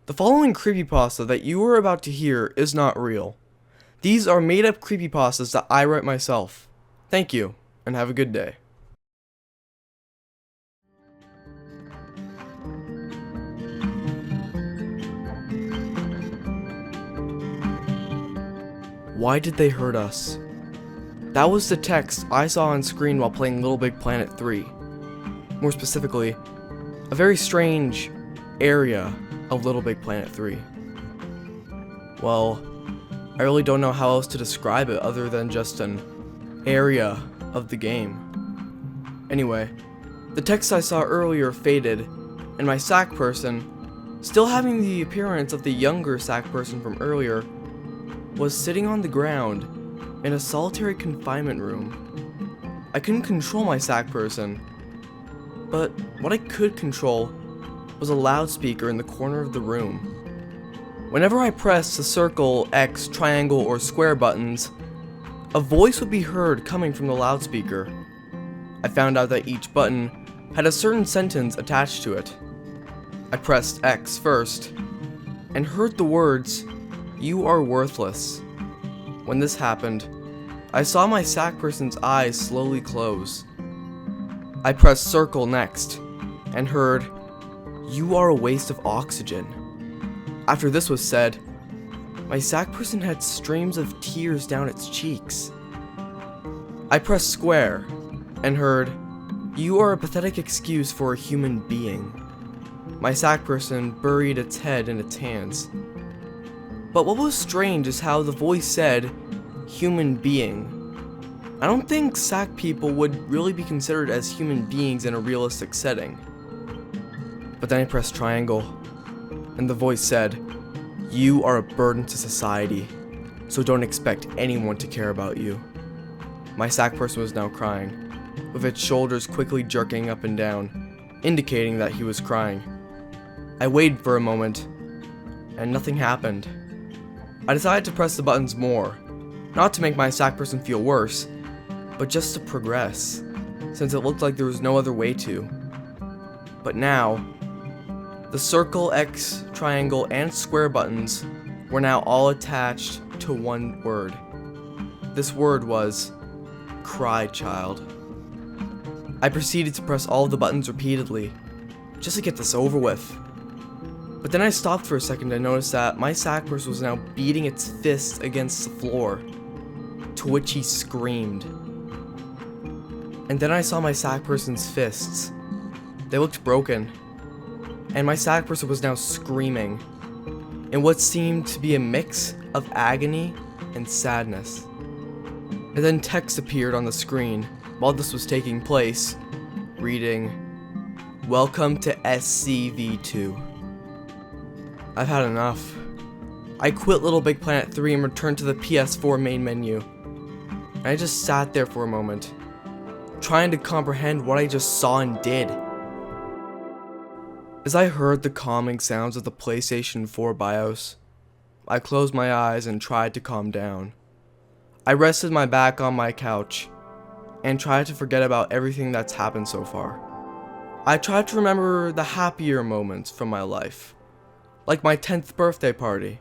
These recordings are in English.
The following creepypasta that you are about to hear is not real. These are made-up creepypastas that I write myself. Thank you, and have a good day. Why did they hurt us? That was the text I saw on screen while playing LittleBigPlanet 3. More specifically, a very strange area of LittleBigPlanet 3. Well, I really don't know how else to describe it other than just an area of the game. Anyway, the text I saw earlier faded, and my sack person, still having the appearance of the younger sack person from earlier, was sitting on the ground in a solitary confinement room. I couldn't control my sack person, but what I could control was a loudspeaker in the corner of the room. Whenever I pressed the circle, X, triangle, or square buttons, a voice would be heard coming from the loudspeaker. I found out that each button had a certain sentence attached to it. I pressed X first, and heard the words, "You are worthless." When this happened, I saw my sack person's eyes slowly close. I pressed circle next, and heard, "You are a waste of oxygen." After this was said, my sack person had streams of tears down its cheeks. I pressed square, and heard, "You are a pathetic excuse for a human being." My sack person buried its head in its hands. But what was strange is how the voice said, "human being." I don't think sack people would really be considered as human beings in a realistic setting. But then I pressed triangle, and the voice said, "You are a burden to society, so don't expect anyone to care about you." My sack person was now crying, with its shoulders quickly jerking up and down, indicating that he was crying. I waited for a moment, and nothing happened. I decided to press the buttons more, not to make my sack person feel worse, but just to progress, since it looked like there was no other way to. But now, the circle, X, triangle, and square buttons were now all attached to one word. This word was, "Cry, child." I proceeded to press all of the buttons repeatedly, just to get this over with. But then I stopped for a second and noticed that my sack person was now beating its fists against the floor, to which he screamed. And then I saw my sack person's fists. They looked broken, and my sack person was now screaming in what seemed to be a mix of agony and sadness. And then text appeared on the screen while this was taking place, reading, "Welcome to SCV2. I've had enough. I quit LittleBigPlanet 3 and returned to the PS4 main menu. And I just sat there for a moment, trying to comprehend what I just saw and did. As I heard the calming sounds of the PlayStation 4 BIOS, I closed my eyes and tried to calm down. I rested my back on my couch and tried to forget about everything that's happened so far. I tried to remember the happier moments from my life, like my 10th birthday party,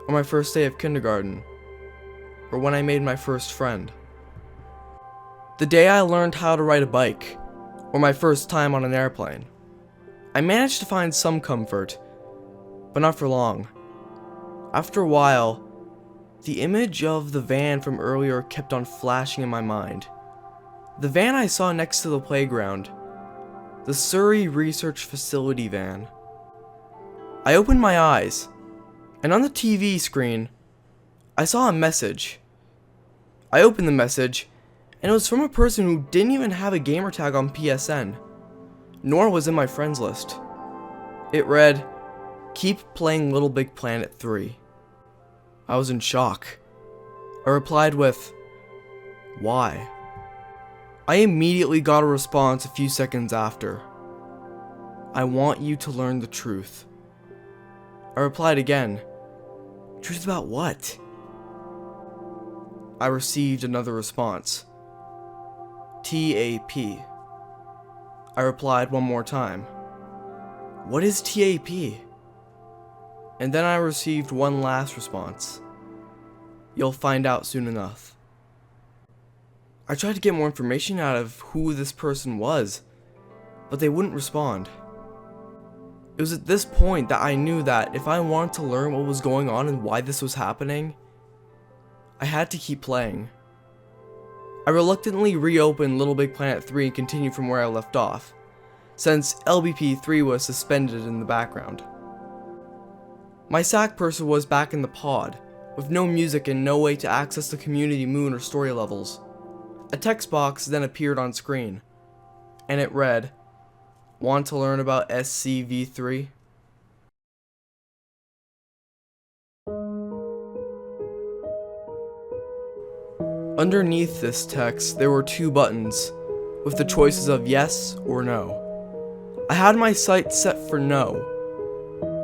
or my first day of kindergarten, or when I made my first friend. The day I learned how to ride a bike, or my first time on an airplane. I managed to find some comfort, but not for long. After a while, the image of the van from earlier kept on flashing in my mind. The van I saw next to the playground, the Surrey Research Facility van. I opened my eyes, and on the TV screen, I saw a message. I opened the message, and it was from a person who didn't even have a gamertag on PSN, nor was in my friends list. It read, "Keep playing LittleBigPlanet 3. I was in shock. I replied with, "Why?" I immediately got a response a few seconds after. "I want you to learn the truth." I replied again, "Truth about what?" I received another response, "TAP." I replied one more time, "What is TAP?" And then I received one last response. You'll find out soon enough. I tried to get more information out of who this person was, but they wouldn't respond. It was at this point that I knew that if I wanted to learn what was going on and why this was happening, I had to keep playing. I reluctantly reopened LittleBigPlanet 3 and continued from where I left off, since LBP 3 was suspended in the background. My sack person was back in the pod, with no music and no way to access the community moon or story levels. A text box then appeared on screen, and it read, "Want to learn about SCV3?" Underneath this text, there were two buttons, with the choices of yes or no. I had my sights set for no,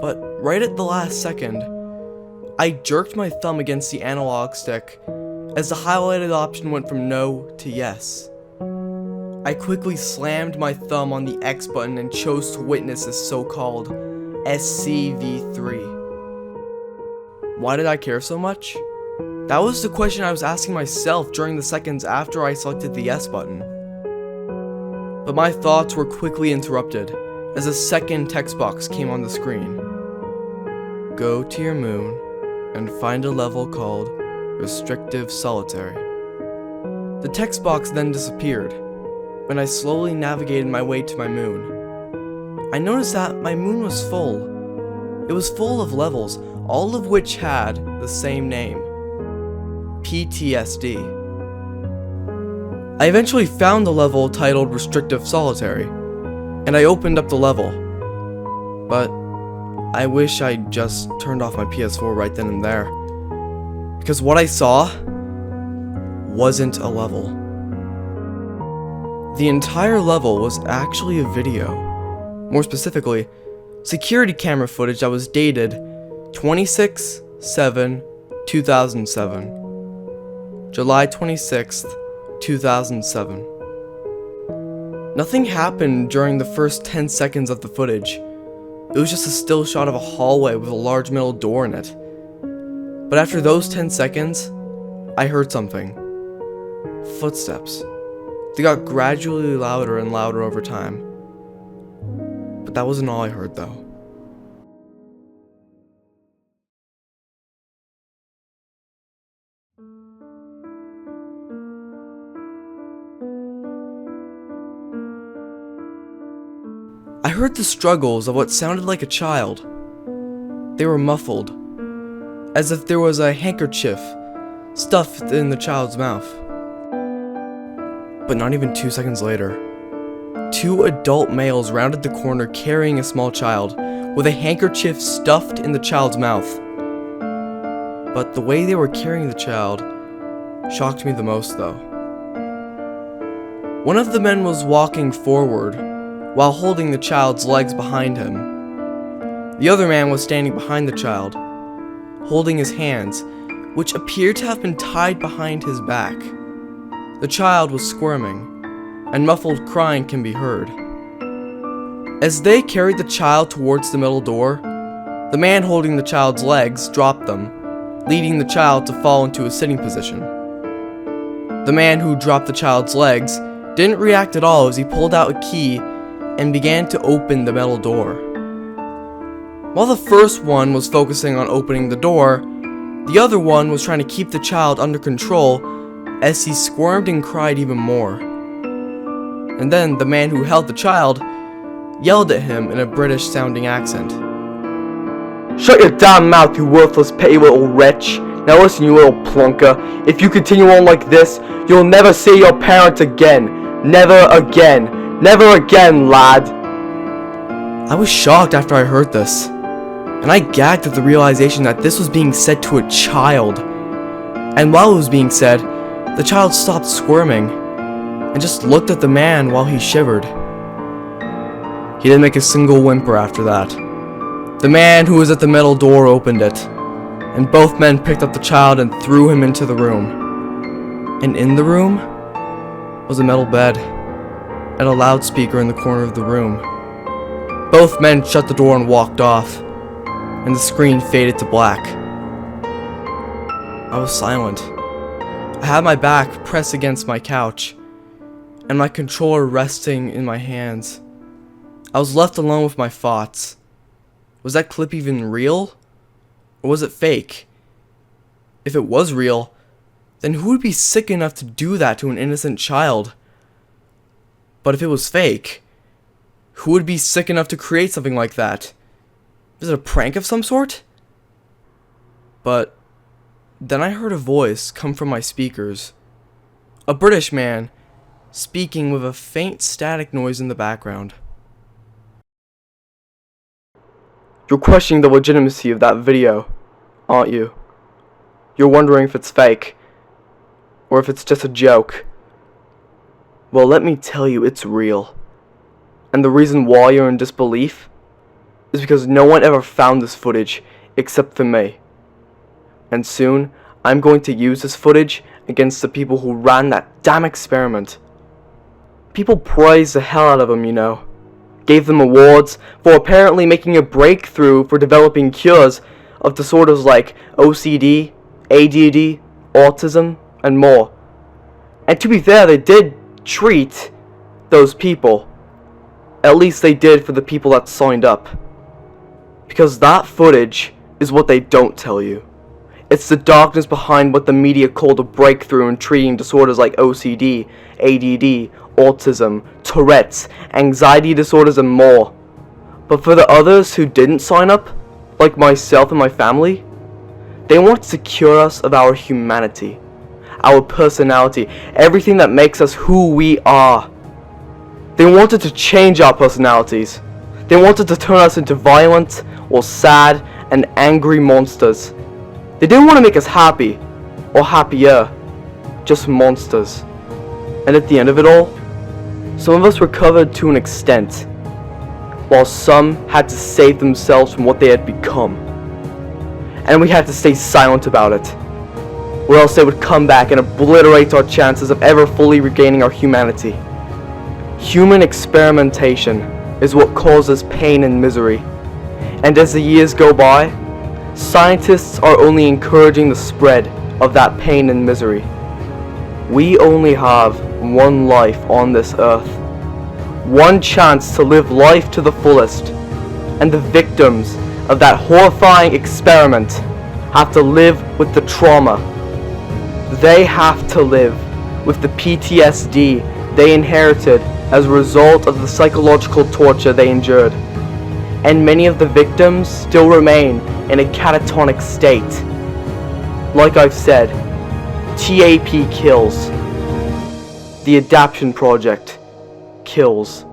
but right at the last second, I jerked my thumb against the analog stick as the highlighted option went from no to yes. I quickly slammed my thumb on the X button and chose to witness this so-called SCV3. Why did I care so much? That was the question I was asking myself during the seconds after I selected the yes button. But my thoughts were quickly interrupted as a second text box came on the screen. Go to your moon and find a level called Restrictive Solitary. The text box then disappeared when I slowly navigated my way to my moon. I noticed that my moon was full. It was full of levels, all of which had the same name, PTSD. I eventually found the level titled Restrictive Solitary, and I opened up the level. But I wish I'd just turned off my PS4 right then and there, because what I saw wasn't a level. The entire level was actually a video. More specifically, security camera footage that was dated 26/7/2007. July 26th, 2007. Nothing happened during the first 10 seconds of the footage. It was just a still shot of a hallway with a large metal door in it. But after those 10 seconds, I heard something. Footsteps. They got gradually louder and louder over time. But that wasn't all I heard though. I heard the struggles of what sounded like a child. They were muffled, as if there was a handkerchief stuffed in the child's mouth. But not even 2 seconds later, two adult males rounded the corner carrying a small child with a handkerchief stuffed in the child's mouth. But the way they were carrying the child shocked me the most though. One of the men was walking forward while holding the child's legs behind him. The other man was standing behind the child, holding his hands, which appeared to have been tied behind his back. The child was squirming, and muffled crying can be heard. As they carried the child towards the middle door, the man holding the child's legs dropped them, leading the child to fall into a sitting position. The man who dropped the child's legs didn't react at all as he pulled out a key and began to open the metal door. While the first one was focusing on opening the door, the other one was trying to keep the child under control as he squirmed and cried even more. And then the man who held the child yelled at him in a British-sounding accent. "Shut your damn mouth, you worthless, petty little wretch. Now listen, you little plunker. If you continue on like this, you'll never see your parents again. Never again. Never again, lad." I was shocked after I heard this, and I gagged at the realization that this was being said to a child. And while it was being said, the child stopped squirming and just looked at the man while he shivered. He didn't make a single whimper after that. The man who was at the metal door opened it, and both men picked up the child and threw him into the room. And in the room was a metal bed and a loudspeaker in the corner of the room. Both men shut the door and walked off. and the screen faded to black. I was silent. I had my back pressed against my couch, and my controller resting in my hands. I was left alone with my thoughts. Was that clip even real? Or was it fake? If it was real, then who would be sick enough to do that to an innocent child? But if it was fake, who would be sick enough to create something like that? Is it a prank of some sort? But then I heard a voice come from my speakers. A British man, speaking with a faint static noise in the background. You're questioning the legitimacy of that video, aren't you? You're wondering if it's fake, or if it's just a joke. Well, let me tell you, it's real. And the reason why you're in disbelief is because no one ever found this footage except for me. And soon, I'm going to use this footage against the people who ran that damn experiment. People praised the hell out of them, you know. Gave them awards for apparently making a breakthrough for developing cures of disorders like OCD, ADD, autism, and more. And to be fair, they did treat those people. At least they did for the people that signed up. Because that footage is what they don't tell you. It's the darkness behind what the media called a breakthrough in treating disorders like OCD, ADD, autism, Tourette's, anxiety disorders, and more. But for the others who didn't sign up, like myself and my family, they wanted to cure us of our humanity, our personality, everything that makes us who we are. They wanted to change our personalities. They wanted to turn us into violent or sad and angry monsters. They didn't want to make us happy or happier, just monsters. And at the end of it all, some of us recovered to an extent, while some had to save themselves from what they had become. And we had to stay silent about it, or else they would come back and obliterate our chances of ever fully regaining our humanity. Human experimentation is what causes pain and misery, and as the years go by, scientists are only encouraging the spread of that pain and misery. We only have one life on this earth, one chance to live life to the fullest, and the victims of that horrifying experiment have to live with the trauma. They have to live with the PTSD they inherited as a result of the psychological torture they endured. And many of the victims still remain in a catatonic state. Like I've said, TAP kills. The Adaptation Project kills.